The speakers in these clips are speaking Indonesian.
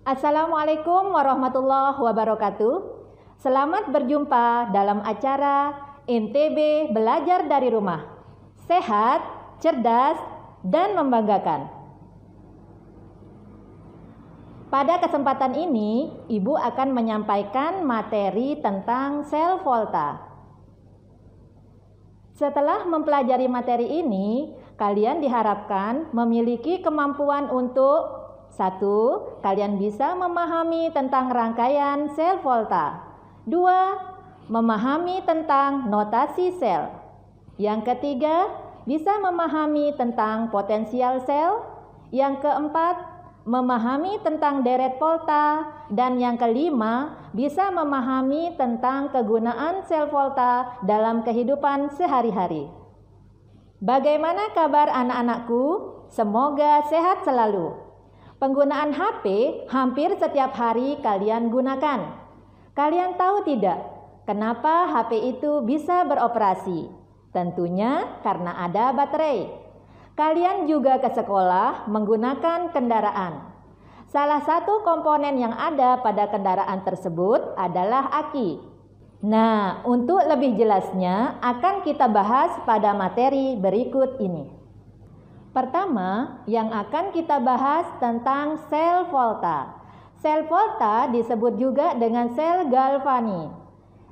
Assalamualaikum warahmatullahi wabarakatuh. Selamat berjumpa dalam acara NTB Belajar dari Rumah. Sehat, cerdas, dan membanggakan. Pada kesempatan ini, Ibu akan menyampaikan materi tentang sel volta. Setelah mempelajari materi ini, kalian diharapkan memiliki kemampuan untuk 1. Kalian bisa memahami tentang rangkaian sel volta. 2. Memahami tentang notasi sel. Yang ketiga, bisa memahami tentang potensial sel. Yang keempat, memahami tentang deret volta. Dan yang kelima, bisa memahami tentang kegunaan sel volta dalam kehidupan sehari-hari. Bagaimana kabar anak-anakku? Semoga sehat selalu. Penggunaan HP hampir setiap hari kalian gunakan. Kalian tahu tidak, kenapa HP itu bisa beroperasi? Tentunya karena ada baterai. Kalian juga ke sekolah menggunakan kendaraan. Salah satu komponen yang ada pada kendaraan tersebut adalah aki. Nah, untuk lebih jelasnya akan kita bahas pada materi berikut ini. Pertama, yang akan kita bahas tentang sel volta. Sel volta disebut juga dengan sel Galvani.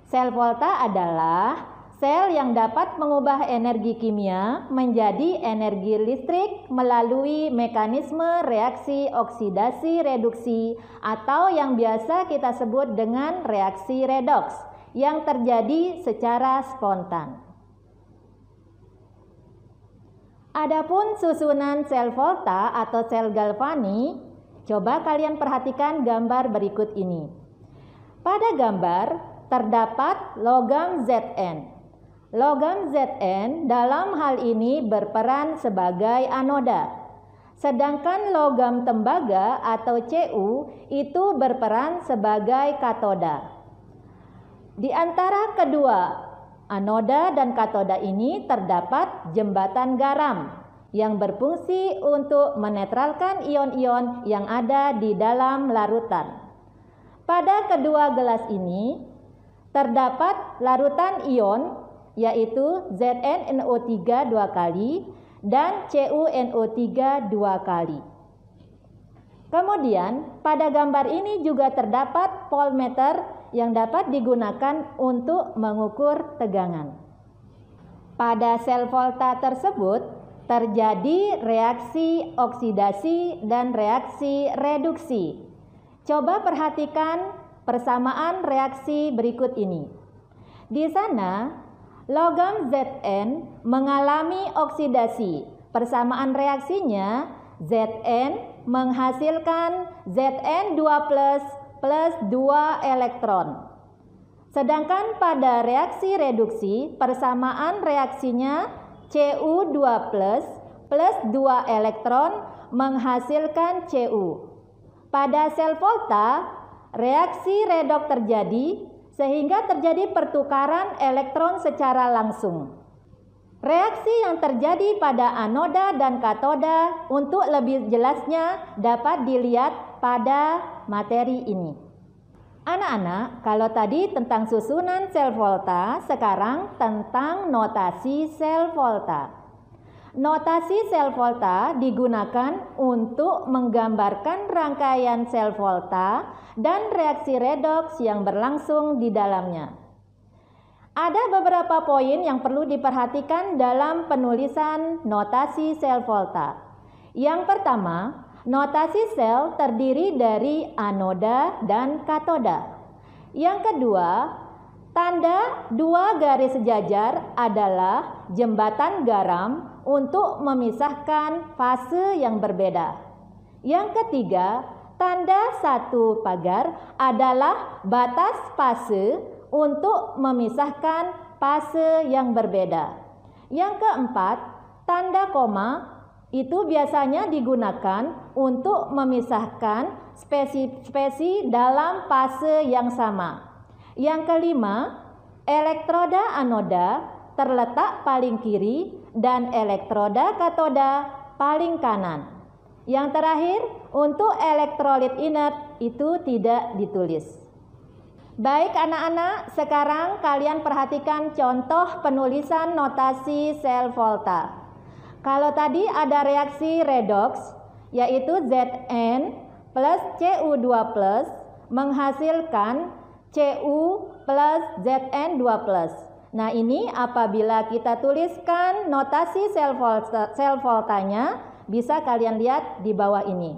Sel volta adalah sel yang dapat mengubah energi kimia menjadi energi listrik melalui mekanisme reaksi oksidasi reduksi atau yang biasa kita sebut dengan reaksi redoks yang terjadi secara spontan. Adapun susunan sel volta atau sel Galvani, coba kalian perhatikan gambar berikut ini. Pada gambar terdapat logam Zn. Logam Zn dalam hal ini berperan sebagai anoda. Sedangkan logam tembaga atau Cu itu berperan sebagai katoda. Di antara kedua anoda dan katoda ini terdapat jembatan garam yang berfungsi untuk menetralkan ion-ion yang ada di dalam larutan. Pada kedua gelas ini terdapat larutan ion yaitu ZnNO3 2 kali dan CuNO3 2 kali. Kemudian pada gambar ini juga terdapat voltmeter yang dapat digunakan untuk mengukur tegangan. Pada sel volta tersebut terjadi reaksi oksidasi dan reaksi reduksi. Coba perhatikan persamaan reaksi berikut ini. Di sana, logam Zn mengalami oksidasi. Persamaan reaksinya, Zn menghasilkan Zn2+ plus 2 elektron. Sedangkan pada reaksi reduksi, persamaan reaksinya Cu2+ plus 2 elektron menghasilkan Cu. Pada sel volta, reaksi redoks terjadi sehingga terjadi pertukaran elektron secara langsung. Reaksi yang terjadi pada anoda dan katoda untuk lebih jelasnya dapat dilihat pada materi ini. Anak-anak, kalau tadi tentang susunan sel volta, sekarang tentang notasi sel volta. Notasi sel volta digunakan untuk menggambarkan rangkaian sel volta dan reaksi redoks yang berlangsung di dalamnya. Ada beberapa poin yang perlu diperhatikan dalam penulisan notasi sel volta. Yang pertama, notasi sel terdiri dari anoda dan katoda. Yang kedua, tanda 2 garis sejajar adalah jembatan garam untuk memisahkan fase yang berbeda. Yang ketiga, tanda 1 pagar adalah batas fase untuk memisahkan fase yang berbeda. Yang keempat, tanda koma itu biasanya digunakan untuk memisahkan spesi-spesi dalam fase yang sama. Yang kelima, elektroda anoda terletak paling kiri dan elektroda katoda paling kanan. Yang terakhir, untuk elektrolit inert itu tidak ditulis. Baik anak-anak, sekarang kalian perhatikan contoh penulisan notasi sel volta. Kalau tadi ada reaksi redoks, yaitu Zn plus Cu2 plus menghasilkan Cu plus Zn2 plus. Nah ini apabila kita tuliskan notasi sel voltanya, bisa kalian lihat di bawah ini.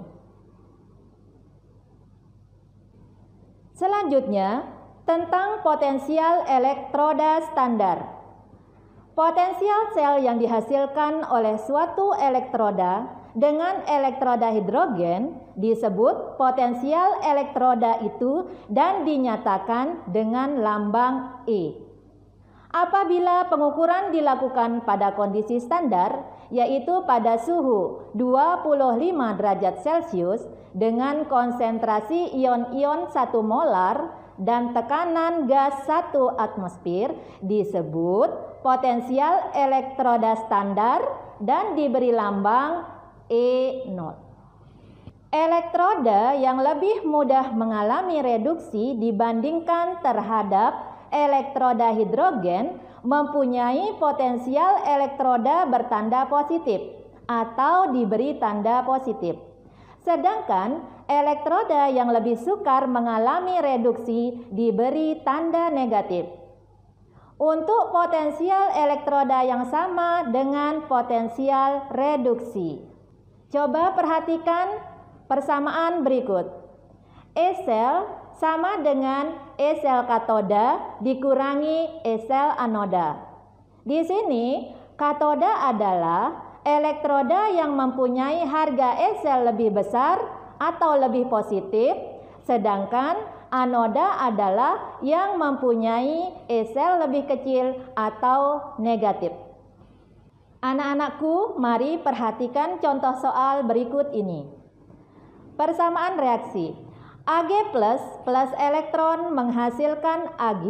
Selanjutnya, tentang potensial elektroda standar. Potensial sel yang dihasilkan oleh suatu elektroda dengan elektroda hidrogen disebut potensial elektroda itu dan dinyatakan dengan lambang E. Apabila pengukuran dilakukan pada kondisi standar, yaitu pada suhu 25 derajat Celcius dengan konsentrasi ion-ion 1 molar dan tekanan gas 1 atmosfer, disebut potensial elektroda standar dan diberi lambang E0. Elektroda yang lebih mudah mengalami reduksi dibandingkan terhadap elektroda hidrogen mempunyai potensial elektroda bertanda positif atau diberi tanda positif. Sedangkan elektroda yang lebih sukar mengalami reduksi diberi tanda negatif. Untuk potensial elektroda yang sama dengan potensial reduksi. Coba perhatikan persamaan berikut. E-sel sama dengan E-sel katoda dikurangi E-sel anoda. Di sini, katoda adalah elektroda yang mempunyai harga E-sel lebih besar atau lebih positif, sedangkan anoda adalah yang mempunyai E-sel lebih kecil atau negatif. Anak-anakku, mari perhatikan contoh soal berikut ini. Persamaan reaksi. Ag plus elektron menghasilkan Ag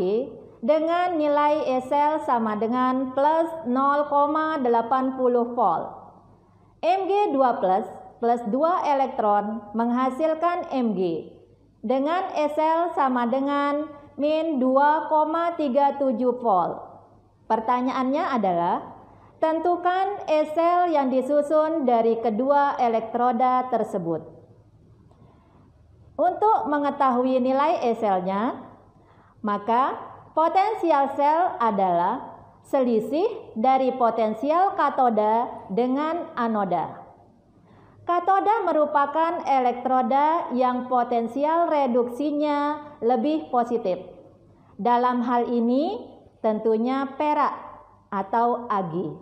dengan nilai E-sel sama dengan plus 0,80 volt. Mg2 plus 2 elektron menghasilkan Mg dengan E-sel sama dengan min 2,37 volt. Pertanyaannya adalah, tentukan E-sel yang disusun dari kedua elektroda tersebut. Untuk mengetahui nilai E-selnya, maka potensial sel adalah selisih dari potensial katoda dengan anoda. Katoda merupakan elektroda yang potensial reduksinya lebih positif. Dalam hal ini tentunya perak atau Ag.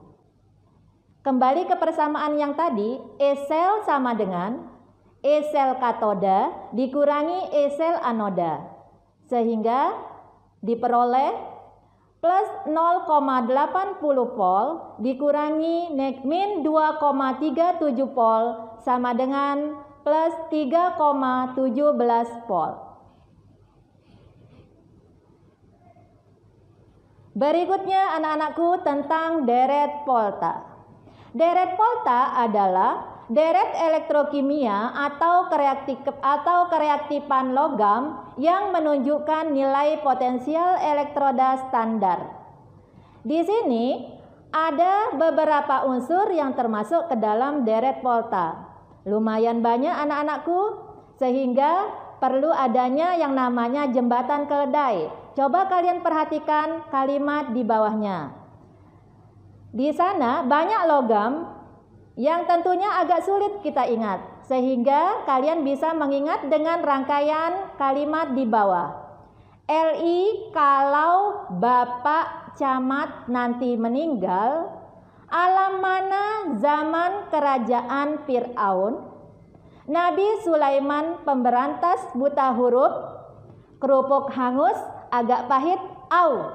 Kembali ke persamaan yang tadi, E-sel sama dengan E-sel katoda dikurangi E-sel anoda, sehingga diperoleh plus 0,80 volt dikurangi min 2,37 volt sama dengan plus 3,17 volt. Berikutnya anak-anakku tentang deret volta. Deret volta adalah deret elektrokimia atau kereaktifan logam yang menunjukkan nilai potensial elektroda standar. Di sini ada beberapa unsur yang termasuk ke dalam deret volta. Lumayan banyak anak-anakku, sehingga perlu adanya yang namanya jembatan keledai. Coba kalian perhatikan kalimat di bawahnya. Di sana banyak logam yang tentunya agak sulit kita ingat, sehingga kalian bisa mengingat dengan rangkaian kalimat di bawah. Li kalau Bapak Camat nanti meninggal, alam mana zaman kerajaan Fir'aun, Nabi Sulaiman pemberantas buta huruf, kerupuk hangus agak pahit, au.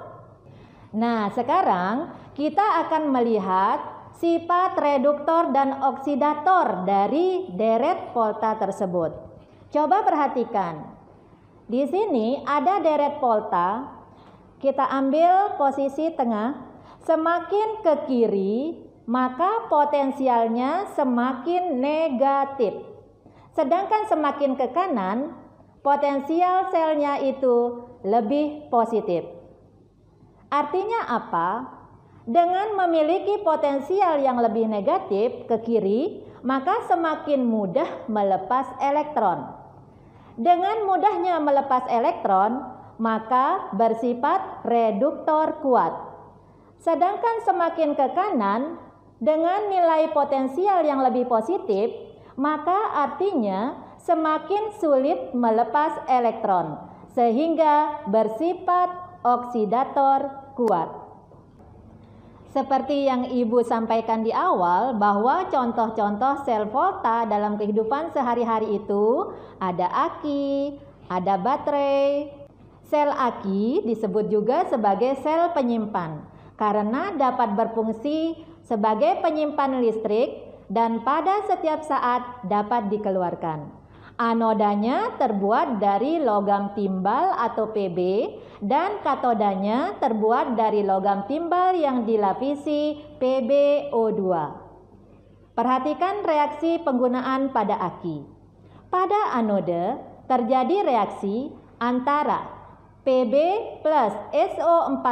Nah sekarang kita akan melihat sifat reduktor dan oksidator dari deret volta tersebut. Coba perhatikan. Di sini ada deret volta. Kita ambil posisi tengah. Semakin ke kiri, maka potensialnya semakin negatif. Sedangkan semakin ke kanan, potensial selnya itu lebih positif. Artinya apa? Dengan memiliki potensial yang lebih negatif ke kiri, maka semakin mudah melepas elektron. Dengan mudahnya melepas elektron, maka bersifat reduktor kuat. Sedangkan semakin ke kanan, dengan nilai potensial yang lebih positif, maka artinya semakin sulit melepas elektron, sehingga bersifat oksidator kuat. Seperti yang Ibu sampaikan di awal, bahwa contoh-contoh sel volta dalam kehidupan sehari-hari itu ada aki, ada baterai. Sel aki disebut juga sebagai sel penyimpan karena dapat berfungsi sebagai penyimpan listrik dan pada setiap saat dapat dikeluarkan. Anodanya terbuat dari logam timbal atau Pb dan katodanya terbuat dari logam timbal yang dilapisi PbO2. Perhatikan reaksi penggunaan pada aki. Pada anode terjadi reaksi antara Pb plus SO4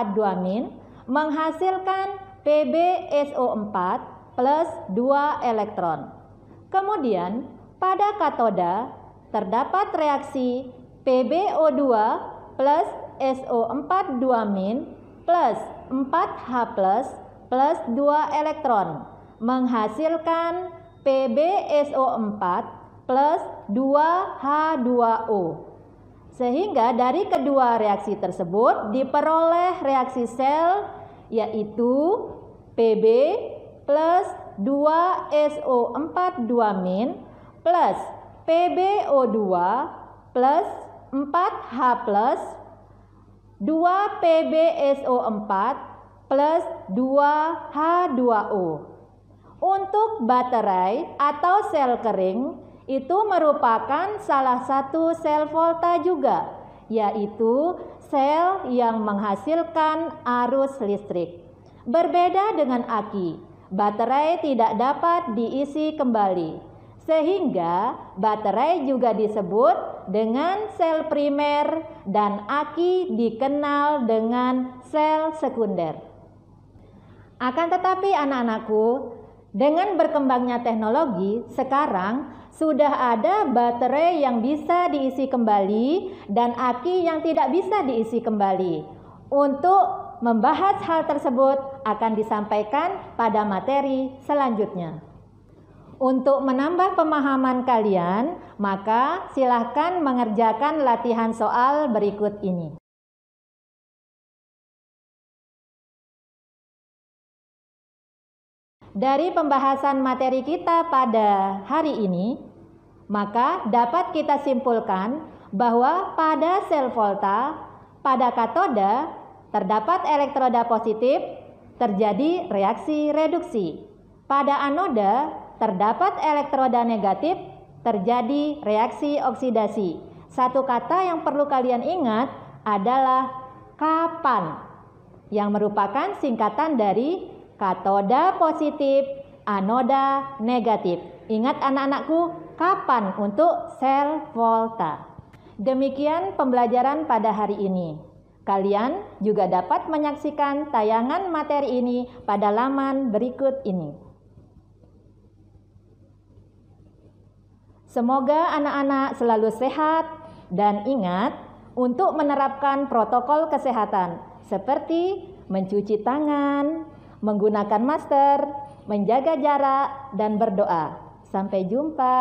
menghasilkan PbSO4 plus 2 elektron. Kemudian pada katoda terdapat reaksi PbO2 plus SO4 plus 4H plus 2 elektron menghasilkan PbSO4 plus 2H2O. Sehingga dari kedua reaksi tersebut diperoleh reaksi sel yaitu Pb plus 2SO4 plus PbO2 plus 4H plus 2 PbSO4 plus 2H2O. Untuk baterai atau sel kering itu merupakan salah satu sel volta juga, yaitu sel yang menghasilkan arus listrik. Berbeda dengan aki, baterai tidak dapat diisi kembali, sehingga baterai juga disebut dengan sel primer dan aki dikenal dengan sel sekunder. Akan tetapi anak-anakku, dengan berkembangnya teknologi, sekarang sudah ada baterai yang bisa diisi kembali dan aki yang tidak bisa diisi kembali. Untuk membahas hal tersebut akan disampaikan pada materi selanjutnya. Untuk menambah pemahaman kalian, maka silahkan mengerjakan latihan soal berikut ini. Dari pembahasan materi kita pada hari ini, maka dapat kita simpulkan bahwa pada sel volta, pada katoda terdapat elektroda positif, terjadi reaksi reduksi. Pada anoda terdapat elektroda negatif, terjadi reaksi oksidasi. Satu kata yang perlu kalian ingat adalah kapan, yang merupakan singkatan dari katoda positif, anoda negatif. Ingat anak-anakku, kapan untuk sel volta. Demikian pembelajaran pada hari ini. Kalian juga dapat menyaksikan tayangan materi ini pada laman berikut ini. Semoga anak-anak selalu sehat dan ingat untuk menerapkan protokol kesehatan seperti mencuci tangan, menggunakan masker, menjaga jarak, dan berdoa. Sampai jumpa.